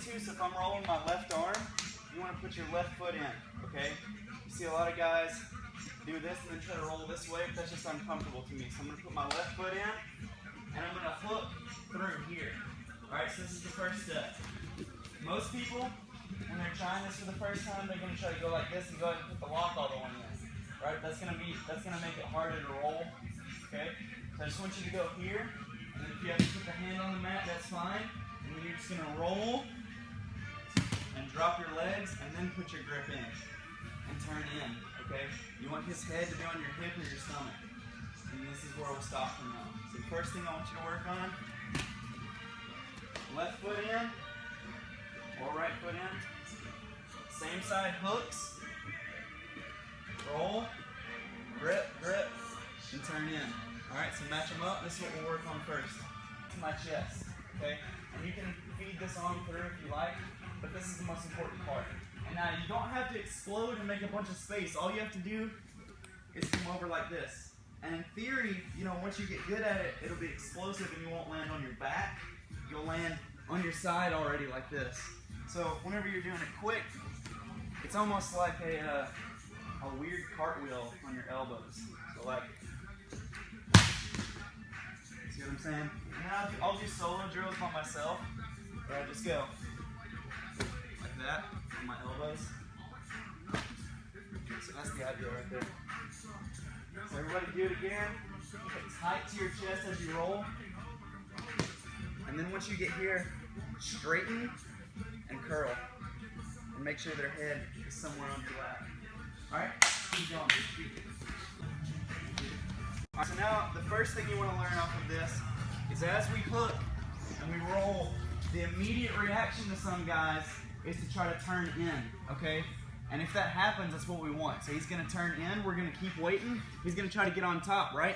to, so if I'm rolling my left arm, you want to put your left foot in, okay? You see a lot of guys do this and then try to roll this way, but that's just uncomfortable to me. So I'm going to put my left foot in, and I'm going to hook through here. Alright, so this is the first step. Most people, when they're trying this for the first time, they're going to try to go like this and go ahead and put the lock all the way in. Right? That's going to make it harder to roll. Okay? So I just want you to go here, and then if you have to put the hand on the mat, that's fine. And then you're just going to roll and drop your legs, and then put your grip in and turn in. Okay? You want his head to be on your hip or your stomach. And this is where we'll stop from now. So the first thing I want you to work on, left foot in, or right foot in. Same side hooks. Roll, grip, and turn in. Alright, so match them up. This is what we'll work on first. To my chest. Okay? And you can feed this on through if you like, but this is the most important part. And now you don't have to explode and make a bunch of space. All you have to do is come over like this. And in theory, you know, once you get good at it, it'll be explosive and you won't land on your back. You'll land on your side already like this. So whenever you're doing it quick, it's almost like a weird cartwheel on your elbows. So like, see what I'm saying? Now I'll do solo drills by myself, where I just go like that on my elbows. So that's the idea right there. So everybody do it again. Keep it tight to your chest as you roll. And then once you get here, straighten and curl. And make sure their head is somewhere on your lap. Alright? Keep going. Alright, so now the first thing you want to learn off of this is as we hook and we roll, the immediate reaction to some guys is to try to turn in, okay? And if that happens, that's what we want. So he's going to turn in, we're going to keep waiting, he's going to try to get on top, right?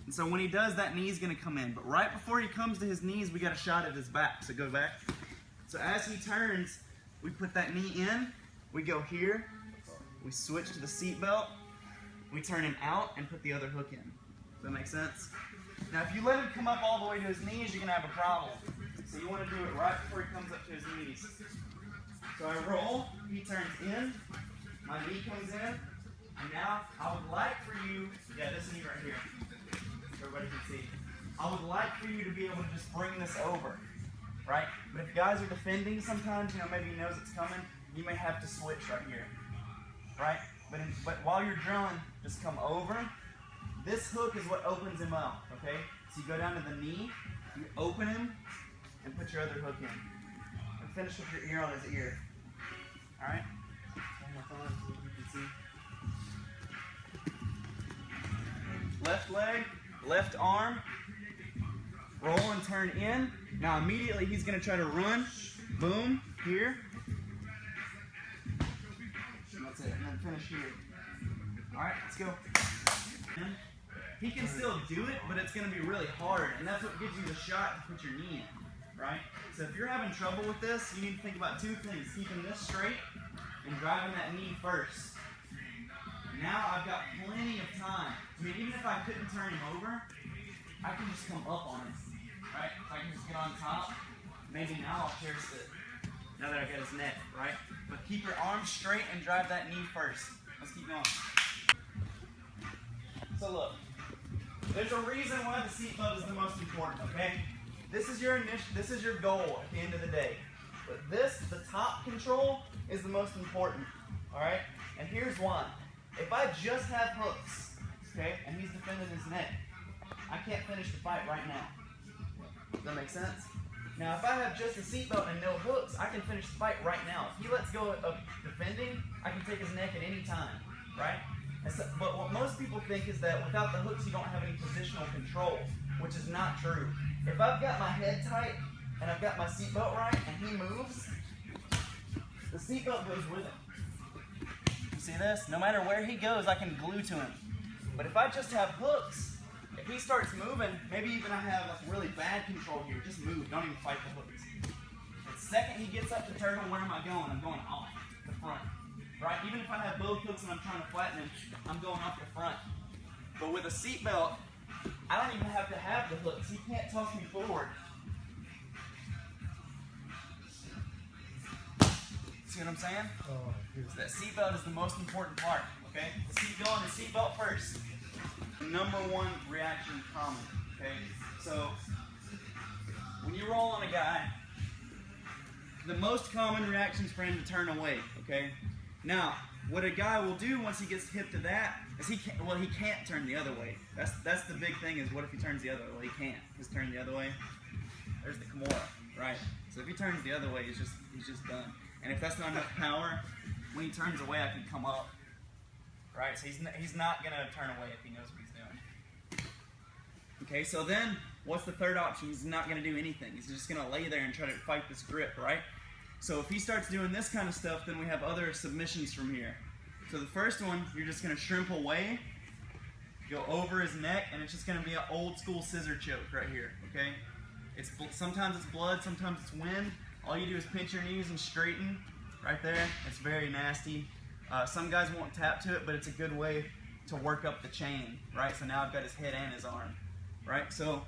And so when he does, that knee's going to come in. But right before he comes to his knees, we got a shot at his back. So go back. So as he turns, we put that knee in, we go here, we switch to the seat belt, we turn him out and put the other hook in. Does that make sense? Now if you let him come up all the way to his knees, you're going to have a problem. So you want to do it right before he comes up to his knees. So I roll, he turns in, my knee comes in, and now I would like for you, this knee right here, so everybody can see. I would like for you to be able to just bring this over, right? But if guys are defending sometimes, you know, maybe he knows it's coming, you may have to switch right here, right? But while you're drilling, just come over. This hook is what opens him up, okay? So you go down to the knee, you open him, and put your other hook in. And finish with your ear on his ear. Alright? One more time so you can see. Left leg, left arm, roll and turn in. Now immediately he's going to try to run. Boom, here. And that's it. And then finish here. Alright, let's go. He can still do it, but it's going to be really hard. And that's what gives you the shot to put your knee in. Right? So if you're having trouble with this, you need to think about two things. Keeping this straight and driving that knee first. Now I've got plenty of time. I mean, even if I couldn't turn him over, I can just come up on him. Right? If I can just get on top, maybe now I'll chair sit. Now that I got his neck, right? But keep your arms straight and drive that knee first. Let's keep going. So look, there's a reason why the seatbelt is the most important, okay? This is your goal at the end of the day. But this, the top control, is the most important. Alright? And here's why. If I just have hooks, okay, and he's defending his neck, I can't finish the fight right now. Does that make sense? Now if I have just a seatbelt and no hooks, I can finish the fight right now. If he lets go of defending, I can take his neck at any time. Right? But what most people think is that without the hooks you don't have any positional control, which is not true. If I've got my head tight and I've got my seatbelt right and he moves, the seatbelt goes with him. You see this? No matter where he goes, I can glue to him. But if I just have hooks, if he starts moving, maybe even I have like really bad control here, just move, don't even fight the hooks. The second he gets up to turtle, where am I going? I'm going off the front. Right? Even if I have both hooks and I'm trying to flatten him, I'm going off the front. But with a seatbelt, I don't even have to have the hooks. He can't toss me forward. See what I'm saying? So that seatbelt is the most important part, okay? The seatbelt and the seatbelt first. Number one reaction common, okay? So, when you roll on a guy, the most common reaction is for him to turn away, okay? Now, what a guy will do once he gets hip to that is he can't turn the other way. That's the big thing is what if he turns the other way? Well, he can't. Just turn the other way. There's the Kimura, right? So if he turns the other way, he's just done. And if that's not enough power, when he turns away, I can come up, right? So he's not gonna turn away if he knows what he's doing. Okay, so then what's the third option? He's not gonna do anything. He's just gonna lay there and try to fight this grip, right? So if he starts doing this kind of stuff, then we have other submissions from here. So the first one, you're just gonna shrimp away, go over his neck, and it's just gonna be an old school scissor choke right here, okay? Sometimes it's blood, sometimes it's wind. All you do is pinch your knees and straighten right there. It's very nasty. Some guys won't tap to it, but it's a good way to work up the chain, right? So now I've got his head and his arm, right? So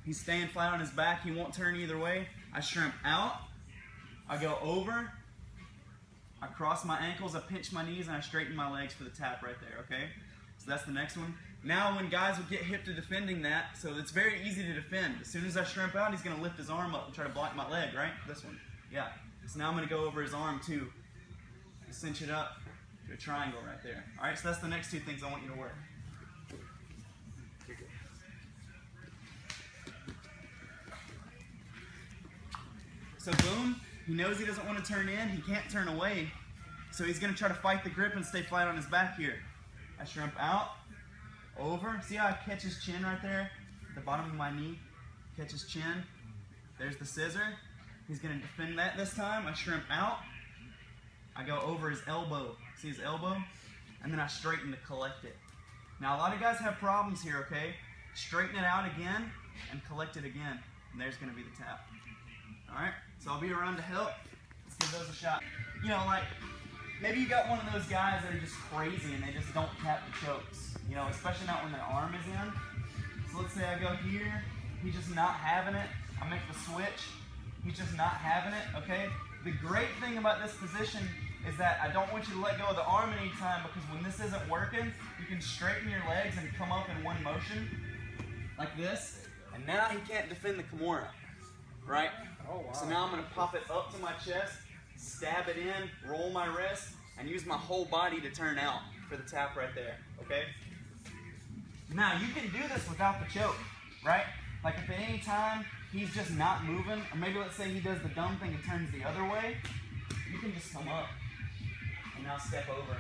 he's staying flat on his back. He won't turn either way. I shrimp out. I go over. I cross my ankles. I pinch my knees, and I straighten my legs for the tap right there, okay? So that's the next one. Now when guys will get hip to defending that, so it's very easy to defend. As soon as I shrimp out, he's going to lift his arm up and try to block my leg, right? This one. Yeah. So now I'm going to go over his arm too. Cinch it up to a triangle right there. Alright, so that's the next two things I want you to work. So boom, he knows he doesn't want to turn in, he can't turn away, so he's going to try to fight the grip and stay flat on his back here. I shrimp out, over, see how I catch his chin right there? At the bottom of my knee, catch his chin. There's the scissor. He's going to defend that this time. I shrimp out, I go over his elbow, see his elbow? And then I straighten to collect it. Now a lot of guys have problems here, okay? Straighten it out again and collect it again. And there's going to be the tap. Alright, so I'll be around to help. Let's give those a shot. You know, like, maybe you got one of those guys that are just crazy and they just don't tap the chokes. You know, especially not when their arm is in. So let's say I go here, he's just not having it. I make the switch, he's just not having it, okay? The great thing about this position is that I don't want you to let go of the arm anytime, because when this isn't working, you can straighten your legs and come up in one motion, like this, and now he can't defend the Kimura, right? Oh, wow. So now I'm going to pop it up to my chest, stab it in, roll my wrist, and use my whole body to turn out for the tap right there, okay? Now, you can do this without the choke, right? Like if at any time he's just not moving, or maybe let's say he does the dumb thing and turns the other way, you can just come up and now step over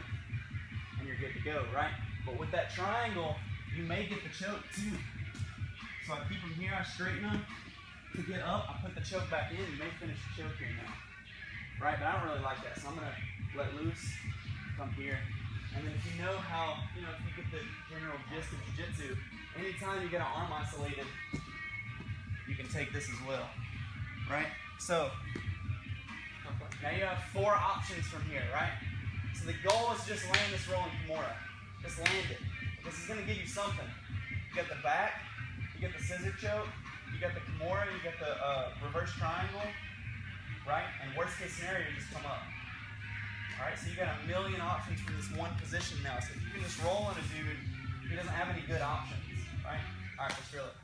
and you're good to go, right? But with that triangle, you may get the choke too. So I keep him here, I straighten him. To get up, I put the choke back in. You may finish the choke here now, right? But I don't really like that, so I'm gonna let loose, come here. And then if you know how, if you get the general gist of jiu-jitsu, anytime you get an arm isolated, you can take this as well, right? So, now you have 4 options from here, right? So the goal is just land this rolling Kimura. Just land it. This is going to give you something. You got the back, you got the scissor choke, you got the Kimura, you got the reverse triangle, right? And worst case scenario, you just come up. Alright, so you got a million options for this one position now. So if you can just roll on a dude, he doesn't have any good options, right? Alright, let's drill it.